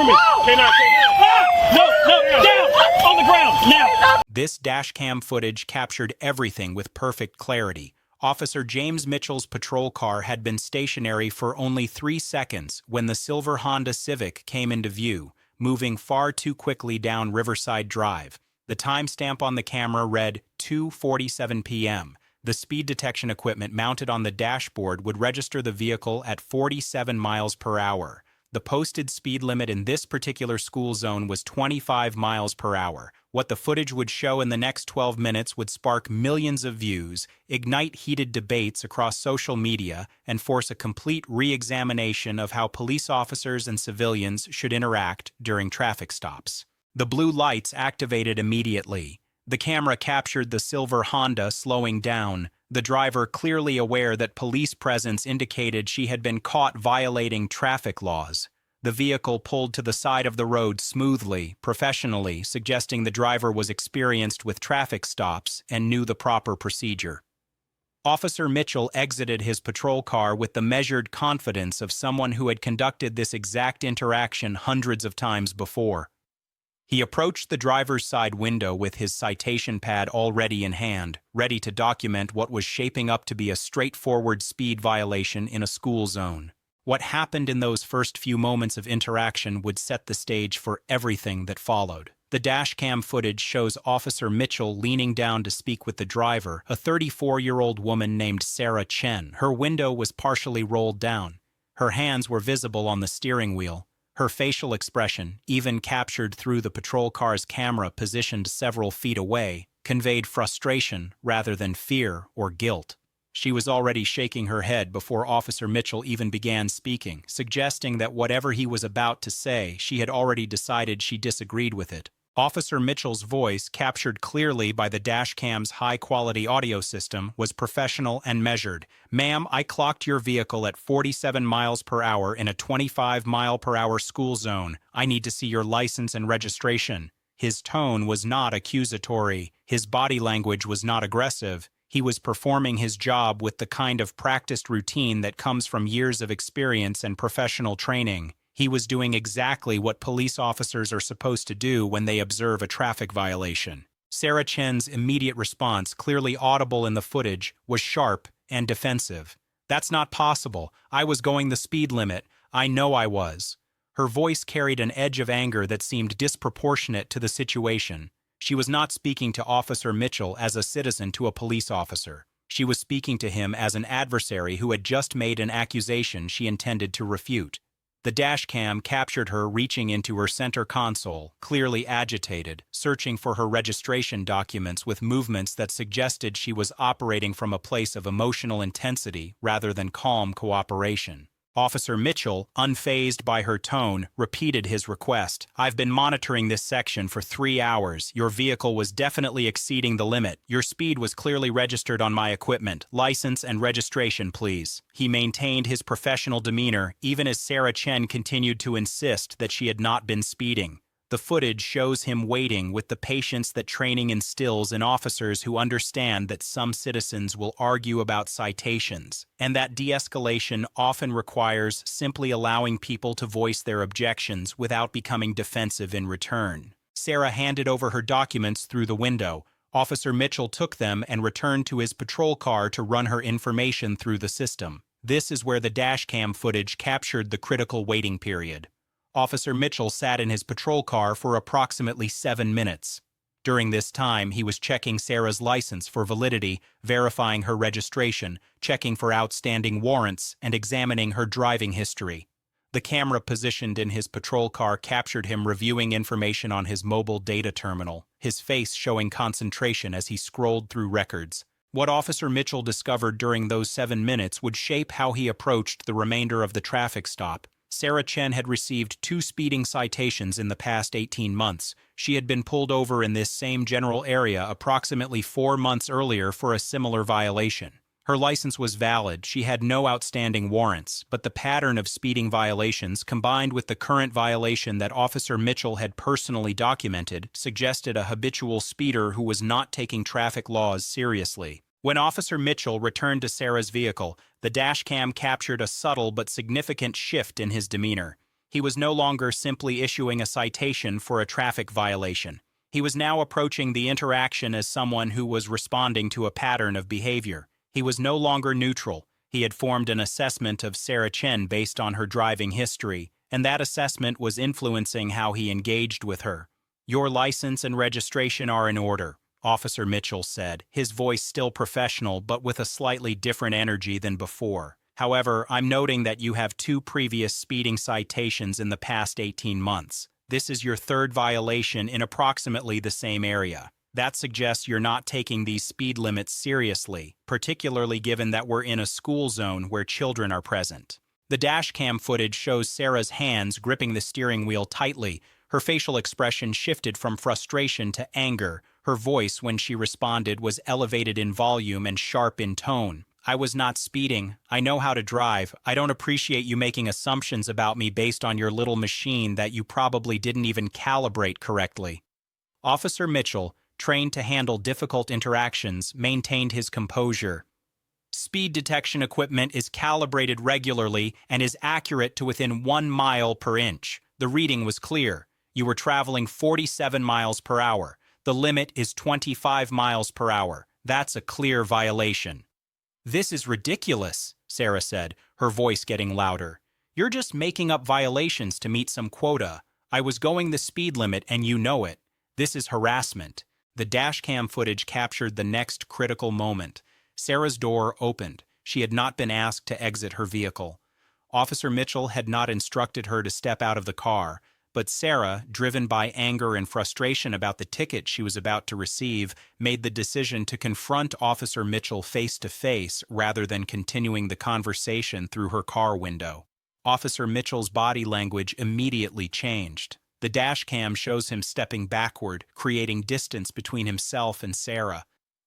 for me. K9, K9. No, down, on the ground, now. This dashcam footage captured everything with perfect clarity. Officer James Mitchell's patrol car had been stationary for only 3 seconds when the silver Honda Civic came into view, moving far too quickly down Riverside Drive. The timestamp on the camera read 2:47 p.m. The speed detection equipment mounted on the dashboard would register the vehicle at 47 miles per hour. The posted speed limit in this particular school zone was 25 miles per hour. What the footage would show in the next 12 minutes would spark millions of views, ignite heated debates across social media, and force a complete re-examination of how police officers and civilians should interact during traffic stops. The blue lights activated immediately. The camera captured the silver Honda slowing down, the driver clearly aware that police presence indicated she had been caught violating traffic laws. The vehicle pulled to the side of the road smoothly, professionally, suggesting the driver was experienced with traffic stops and knew the proper procedure. Officer Mitchell exited his patrol car with the measured confidence of someone who had conducted this exact interaction hundreds of times before. He approached the driver's side window with his citation pad already in hand, ready to document what was shaping up to be a straightforward speed violation in a school zone. What happened in those first few moments of interaction would set the stage for everything that followed. The dashcam footage shows Officer Mitchell leaning down to speak with the driver, a 34-year-old woman named Sarah Chen. Her window was partially rolled down. Her hands were visible on the steering wheel. Her facial expression, even captured through the patrol car's camera positioned several feet away, conveyed frustration rather than fear or guilt. She was already shaking her head before Officer Mitchell even began speaking, suggesting that whatever he was about to say, she had already decided she disagreed with it. Officer Mitchell's voice, captured clearly by the dashcam's high-quality audio system, was professional and measured. "Ma'am, I clocked your vehicle at 47 miles per hour in a 25-mile-per-hour school zone. I need to see your license and registration." His tone was not accusatory. His body language was not aggressive. He was performing his job with the kind of practiced routine that comes from years of experience and professional training. He was doing exactly what police officers are supposed to do when they observe a traffic violation. Sarah Chen's immediate response, clearly audible in the footage, was sharp and defensive. "That's not possible. I was going the speed limit. I know I was." Her voice carried an edge of anger that seemed disproportionate to the situation. She was not speaking to Officer Mitchell as a citizen to a police officer. She was speaking to him as an adversary who had just made an accusation she intended to refute. The dashcam captured her reaching into her center console, clearly agitated, searching for her registration documents with movements that suggested she was operating from a place of emotional intensity rather than calm cooperation. Officer Mitchell, unfazed by her tone, repeated his request. "I've been monitoring this section for 3 hours. Your vehicle was definitely exceeding the limit. Your speed was clearly registered on my equipment. License and registration, please." He maintained his professional demeanor, even as Sarah Chen continued to insist that she had not been speeding. The footage shows him waiting with the patience that training instills in officers who understand that some citizens will argue about citations, and that de-escalation often requires simply allowing people to voice their objections without becoming defensive in return. Sarah handed over her documents through the window. Officer Mitchell took them and returned to his patrol car to run her information through the system. This is where the dashcam footage captured the critical waiting period. Officer Mitchell sat in his patrol car for approximately 7 minutes. During this time, he was checking Sarah's license for validity, verifying her registration, checking for outstanding warrants, and examining her driving history. The camera positioned in his patrol car captured him reviewing information on his mobile data terminal, his face showing concentration as he scrolled through records. What Officer Mitchell discovered during those 7 minutes would shape how he approached the remainder of the traffic stop. Sarah Chen had received 2 speeding citations in the past 18 months. She had been pulled over in this same general area approximately 4 months earlier for a similar violation. Her license was valid, she had no outstanding warrants, but the pattern of speeding violations combined with the current violation that Officer Mitchell had personally documented suggested a habitual speeder who was not taking traffic laws seriously. When Officer Mitchell returned to Sarah's vehicle, the dashcam captured a subtle but significant shift in his demeanor. He was no longer simply issuing a citation for a traffic violation. He was now approaching the interaction as someone who was responding to a pattern of behavior. He was no longer neutral. He had formed an assessment of Sarah Chen based on her driving history, and that assessment was influencing how he engaged with her. "Your license and registration are in order," Officer Mitchell said, his voice still professional but with a slightly different energy than before. "However, I'm noting that you have 2 previous speeding citations in the past 18 months. This is your 3rd violation in approximately the same area. That suggests you're not taking these speed limits seriously, particularly given that we're in a school zone where children are present." The dashcam footage shows Sarah's hands gripping the steering wheel tightly. Her facial expression shifted from frustration to anger. Her voice, when she responded, was elevated in volume and sharp in tone. "I was not speeding. I know how to drive. I don't appreciate you making assumptions about me based on your little machine that you probably didn't even calibrate correctly." Officer Mitchell, trained to handle difficult interactions, maintained his composure. "Speed detection equipment is calibrated regularly and is accurate to within 1 mile per inch. The reading was clear. You were traveling 47 miles per hour. The limit is 25 miles per hour. That's a clear violation." "This is ridiculous," Sarah said, her voice getting louder. "You're just making up violations to meet some quota. I was going the speed limit and you know it. This is harassment." The dashcam footage captured the next critical moment. Sarah's door opened. She had not been asked to exit her vehicle. Officer Mitchell had not instructed her to step out of the car, but Sarah, driven by anger and frustration about the ticket she was about to receive, made the decision to confront Officer Mitchell face to face rather than continuing the conversation through her car window. Officer Mitchell's body language immediately changed. The dashcam shows him stepping backward, creating distance between himself and Sarah.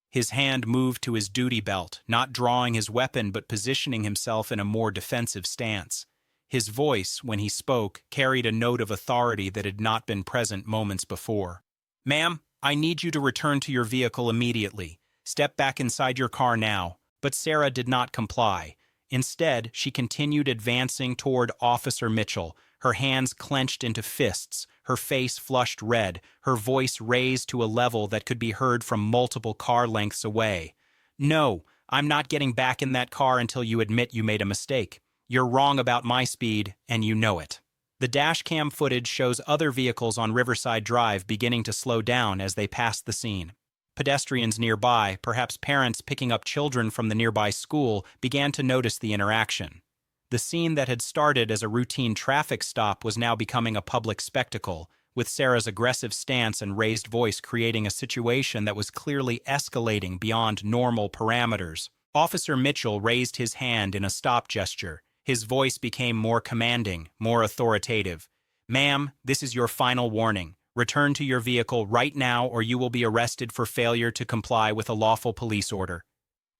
His hand moved to his duty belt, not drawing his weapon but positioning himself in a more defensive stance. His voice, when he spoke, carried a note of authority that had not been present moments before. "Ma'am, I need you to return to your vehicle immediately. Step back inside your car now." But Sarah did not comply. Instead, she continued advancing toward Officer Mitchell, her hands clenched into fists, her face flushed red, her voice raised to a level that could be heard from multiple car lengths away. "No, I'm not getting back in that car until you admit you made a mistake. You're wrong about my speed, and you know it." The dashcam footage shows other vehicles on Riverside Drive beginning to slow down as they pass the scene. Pedestrians nearby, perhaps parents picking up children from the nearby school, began to notice the interaction. The scene that had started as a routine traffic stop was now becoming a public spectacle, with Sarah's aggressive stance and raised voice creating a situation that was clearly escalating beyond normal parameters. Officer Mitchell raised his hand in a stop gesture. His voice became more commanding, more authoritative. "Ma'am, this is your final warning. Return to your vehicle right now or you will be arrested for failure to comply with a lawful police order."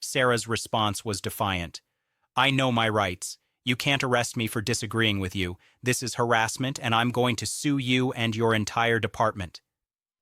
Sarah's response was defiant. "I know my rights. You can't arrest me for disagreeing with you. This is harassment and I'm going to sue you and your entire department."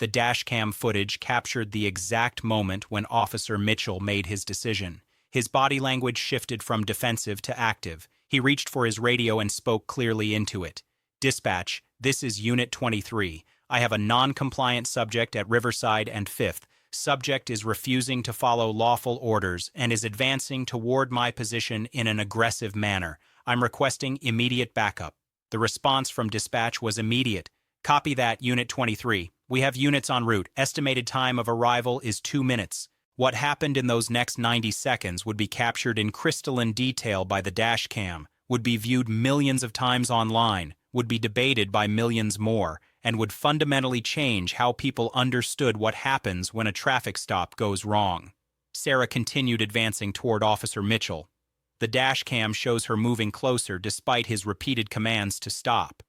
The dashcam footage captured the exact moment when Officer Mitchell made his decision. His body language shifted from defensive to active. He reached for his radio and spoke clearly into it. "Dispatch, this is Unit 23. I have a non-compliant subject at Riverside and 5th. Subject is refusing to follow lawful orders and is advancing toward my position in an aggressive manner. I'm requesting immediate backup." The response from dispatch was immediate. "Copy that, Unit 23. We have units en route. Estimated time of arrival is 2 minutes." What happened in those next 90 seconds would be captured in crystalline detail by the dashcam, would be viewed millions of times online, would be debated by millions more, and would fundamentally change how people understood what happens when a traffic stop goes wrong. Sarah continued advancing toward Officer Mitchell. The dashcam shows her moving closer despite his repeated commands to stop.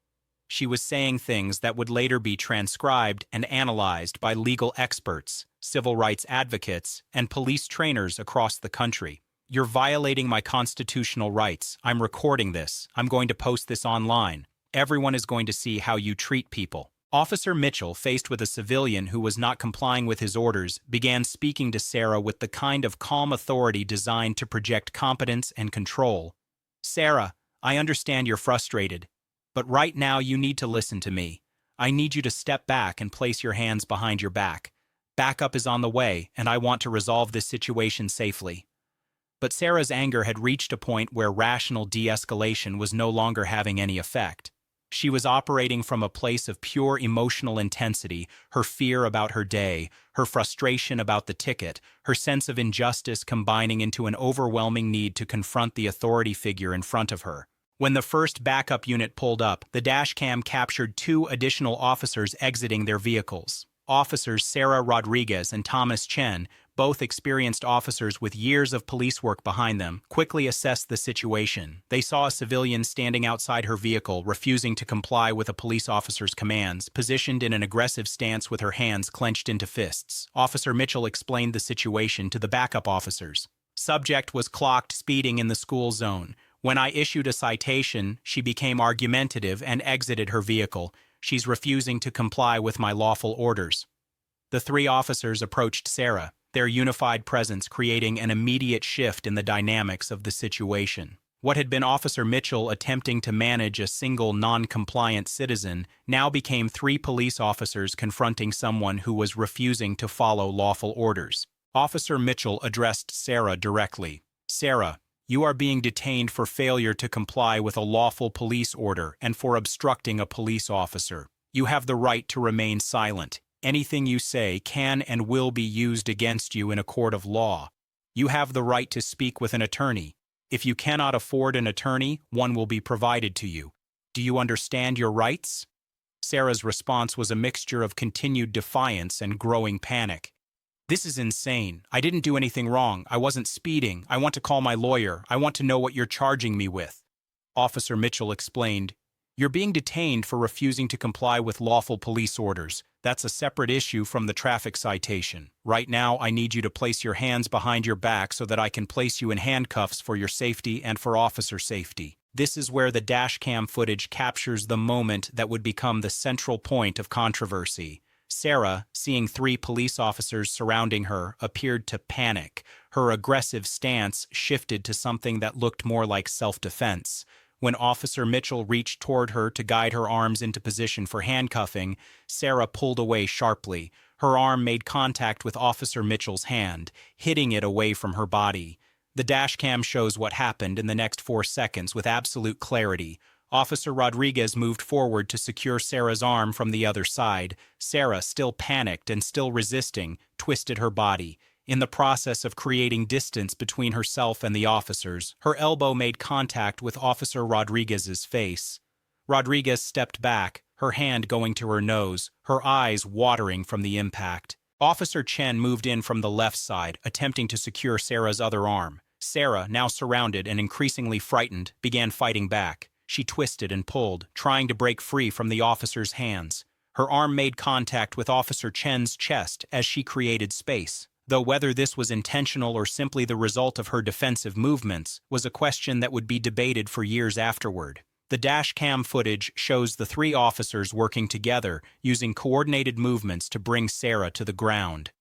She was saying things that would later be transcribed and analyzed by legal experts, civil rights advocates, and police trainers across the country. "You're violating my constitutional rights. I'm recording this. I'm going to post this online. Everyone is going to see how you treat people." Officer Mitchell, faced with a civilian who was not complying with his orders, began speaking to Sarah with the kind of calm authority designed to project competence and control. "Sarah, I understand you're frustrated. But right now you need to listen to me. I need you to step back and place your hands behind your back. Backup is on the way, and I want to resolve this situation safely." But Sarah's anger had reached a point where rational de-escalation was no longer having any effect. She was operating from a place of pure emotional intensity, her fear about her day, her frustration about the ticket, her sense of injustice combining into an overwhelming need to confront the authority figure in front of her. When the first backup unit pulled up, the dashcam captured 2 additional officers exiting their vehicles. Officers Sarah Rodriguez and Thomas Chen, both experienced officers with years of police work behind them, quickly assessed the situation. They saw a civilian standing outside her vehicle, refusing to comply with a police officer's commands, positioned in an aggressive stance with her hands clenched into fists. Officer Mitchell explained the situation to the backup officers. Subject was clocked speeding in the school zone. When I issued a citation, she became argumentative and exited her vehicle. She's refusing to comply with my lawful orders. The 3 officers approached Sarah, their unified presence creating an immediate shift in the dynamics of the situation. What had been Officer Mitchell attempting to manage a single non-compliant citizen now became 3 police officers confronting someone who was refusing to follow lawful orders. Officer Mitchell addressed Sarah directly. "Sarah, you are being detained for failure to comply with a lawful police order and for obstructing a police officer. You have the right to remain silent. Anything you say can and will be used against you in a court of law. You have the right to speak with an attorney. If you cannot afford an attorney, one will be provided to you. Do you understand your rights?" Sarah's response was a mixture of continued defiance and growing panic. "This is insane. I didn't do anything wrong. I wasn't speeding. I want to call my lawyer. I want to know what you're charging me with." Officer Mitchell explained, "You're being detained for refusing to comply with lawful police orders. That's a separate issue from the traffic citation. Right now, I need you to place your hands behind your back so that I can place you in handcuffs for your safety and for officer safety." This is where the dashcam footage captures the moment that would become the central point of controversy. Sarah, seeing 3 police officers surrounding her, appeared to panic. Her aggressive stance shifted to something that looked more like self-defense. When Officer Mitchell reached toward her to guide her arms into position for handcuffing, Sarah pulled away sharply. Her arm made contact with Officer Mitchell's hand, hitting it away from her body. The dashcam shows what happened in the next 4 seconds with absolute clarity. Officer Rodriguez moved forward to secure Sarah's arm from the other side. Sarah, still panicked and still resisting, twisted her body. In the process of creating distance between herself and the officers, her elbow made contact with Officer Rodriguez's face. Rodriguez stepped back, her hand going to her nose, her eyes watering from the impact. Officer Chen moved in from the left side, attempting to secure Sarah's other arm. Sarah, now surrounded and increasingly frightened, began fighting back. She twisted and pulled, trying to break free from the officer's hands. Her arm made contact with Officer Chen's chest as she created space, though whether this was intentional or simply the result of her defensive movements was a question that would be debated for years afterward. The dashcam footage shows the 3 officers working together, using coordinated movements to bring Sarah to the ground.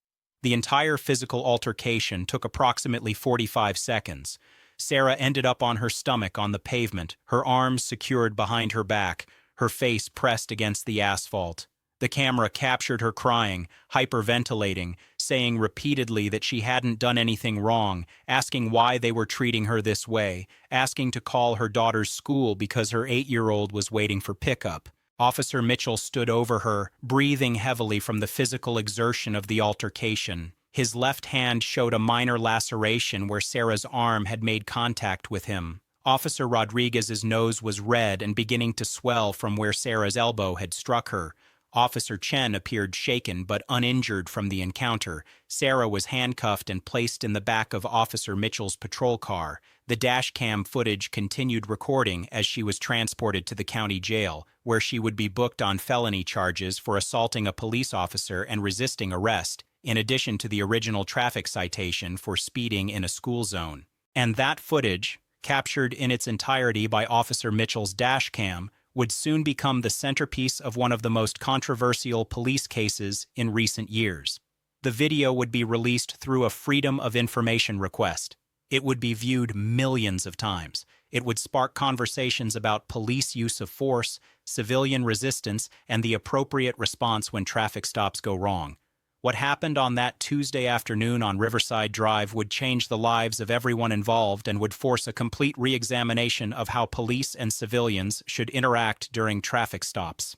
The entire physical altercation took approximately 45 seconds. Sarah ended up on her stomach on the pavement, her arms secured behind her back, her face pressed against the asphalt. The camera captured her crying, hyperventilating, saying repeatedly that she hadn't done anything wrong, asking why they were treating her this way, asking to call her daughter's school because her 8-year-old was waiting for pickup. Officer Mitchell stood over her, breathing heavily from the physical exertion of the altercation. His left hand showed a minor laceration where Sarah's arm had made contact with him. Officer Rodriguez's nose was red and beginning to swell from where Sarah's elbow had struck her. Officer Chen appeared shaken but uninjured from the encounter. Sarah was handcuffed and placed in the back of Officer Mitchell's patrol car. The dashcam footage continued recording as she was transported to the county jail, where she would be booked on felony charges for assaulting a police officer and resisting arrest, in addition to the original traffic citation for speeding in a school zone. And that footage, captured in its entirety by Officer Mitchell's dashcam, would soon become the centerpiece of one of the most controversial police cases in recent years. The video would be released through a Freedom of Information request. It would be viewed millions of times. It would spark conversations about police use of force, civilian resistance, and the appropriate response when traffic stops go wrong. What happened on that Tuesday afternoon on Riverside Drive would change the lives of everyone involved and would force a complete re-examination of how police and civilians should interact during traffic stops.